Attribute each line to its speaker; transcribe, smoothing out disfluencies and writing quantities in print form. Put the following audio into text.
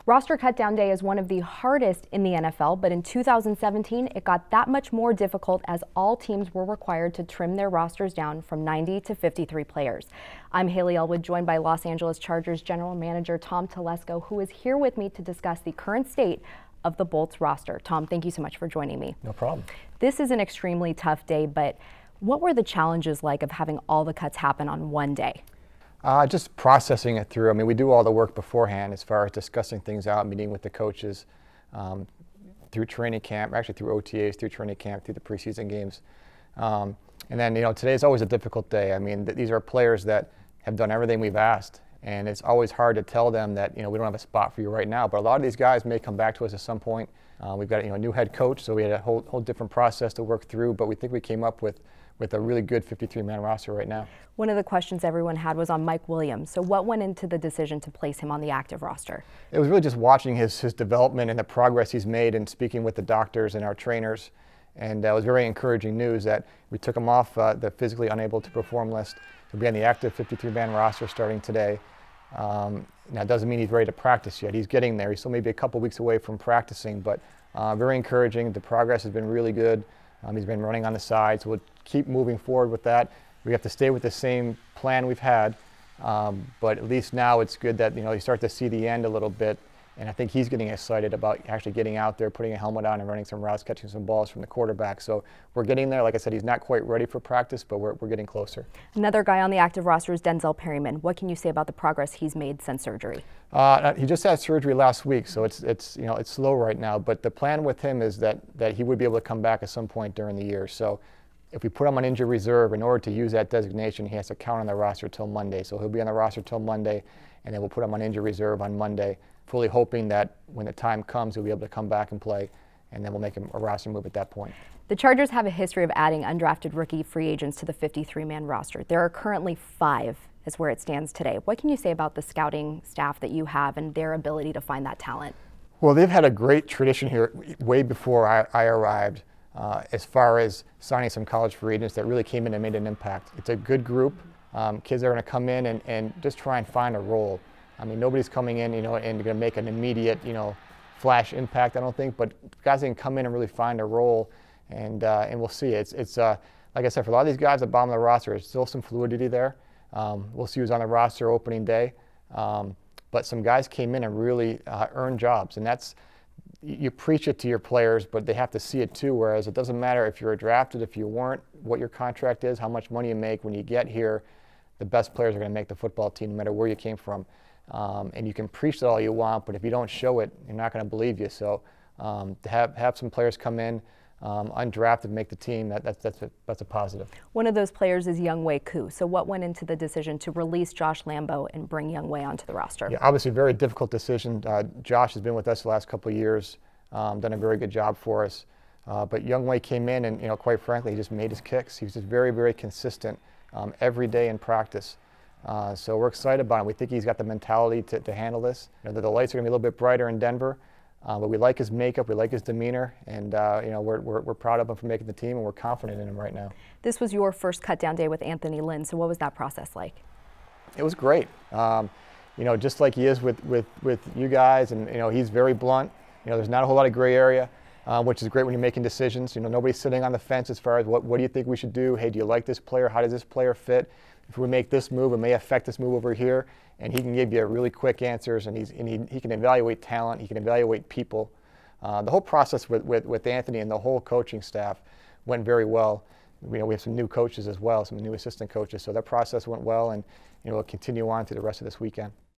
Speaker 1: Roster cutdown day is one of the hardest in the NFL, but in 2017, it got that much more difficult as all teams were required to trim their rosters down from 90 to 53 players. I'm Hayley Elwood, joined by Los Angeles Chargers General Manager Tom Telesco, who is here with me to discuss the current state of the Bolts roster. Tom, thank you so much for joining me.
Speaker 2: No problem.
Speaker 1: This is an extremely tough day, but what were the challenges like of having all the cuts happen on one day?
Speaker 2: Just processing it through. I mean, we do all the work beforehand as far as discussing things out, meeting with the coaches through training camp, actually through OTAs, through training camp, through the preseason games. And then, today is always a difficult day. I mean, these are players that have done everything we've asked, and it's always hard to tell them that, we don't have a spot for you right now. But a lot of these guys may come back to us at some point. We've got, a new head coach, so we had a whole different process to work through, but we think we came up with a really good 53-man roster right now.
Speaker 1: One of the questions everyone had was on Mike Williams. So what went into the decision to place him on the active roster? It
Speaker 2: was really just watching his development and the progress he's made and speaking with the doctors and our trainers. And it was very encouraging news that we took him off the physically unable to perform list. He'll be on the active 53-man roster starting today. Now, it doesn't mean he's ready to practice yet. He's getting there. He's still maybe a couple weeks away from practicing, but very encouraging. The progress has been really good. He's been running on the side, so we'll keep moving forward with that. We have to stay with the same plan we've had, but at least now it's good that you start to see the end a little bit, and I think he's getting excited about actually getting out there, putting a helmet on and running some routes, catching some balls from the quarterback. So we're getting there. Like I said, he's not quite ready for practice, but we're getting closer.
Speaker 1: Another guy on the active roster is Denzel Perryman. What can you say about the progress he's made since surgery?
Speaker 2: He just had surgery last week, so it's slow right now. But the plan with him is that he would be able to come back at some point during the year. So if we put him on injury reserve, in order to use that designation, he has to count on the roster till Monday. So he'll be on the roster till Monday, and then we'll put him on injury reserve on Monday, fully hoping that when the time comes, he'll be able to come back and play, and then we'll make him a roster move at that point.
Speaker 1: The Chargers have a history of adding undrafted rookie free agents to the 53-man roster. There are currently 5 as where it stands today. What can you say about the scouting staff that you have and their ability to find that talent?
Speaker 2: Well, they've had a great tradition here way before I arrived. As far as signing some college free agents that really came in and made an impact. It's a good group. Kids are going to come in and just try and find a role. I mean, nobody's coming in, and going to make an immediate, flash impact, I don't think, but guys that can come in and really find a role, and we'll see. It's like I said, for a lot of these guys at the bottom of the roster, there's still some fluidity there. We'll see who's on the roster opening day. But some guys came in and really earned jobs, and you preach it to your players, but they have to see it too, whereas it doesn't matter if you're drafted, if you weren't, what your contract is, how much money you make. When you get here, the best players are going to make the football team no matter where you came from. And you can preach that all you want, but if you don't show it, you're not going to believe you. So to have some players come in, undrafted, make the team, that's a positive.
Speaker 1: One of those players is Younghoe Koo. So what went into the decision to release Josh Lambo and bring Younghoe onto the roster?
Speaker 2: Yeah, obviously a very difficult decision. Josh has been with us the last couple of years, done a very good job for us. But Younghoe came in and, quite frankly, he just made his kicks. He was just very, very consistent every day in practice. So we're excited about him. We think he's got the mentality to handle this. The lights are going to be a little bit brighter in Denver. But we like his makeup, we like his demeanor, and we're proud of him for making the team, and we're confident in him right now.
Speaker 1: This was your first cut-down day with Lynn, so what was that process like?
Speaker 2: It was great. Just like he is with you guys, and he's very blunt. There's not a whole lot of gray area, which is great when you're making decisions. Nobody's sitting on the fence as far as what do you think we should do? Hey, do you like this player? How does this player fit? If we make this move, it may affect this move over here. And he can give you really quick answers, and he can evaluate talent, he can evaluate people. The whole process with Anthony and the whole coaching staff went very well. We have some new coaches as well, some new assistant coaches, so that process went well, and we'll continue on to the rest of this weekend.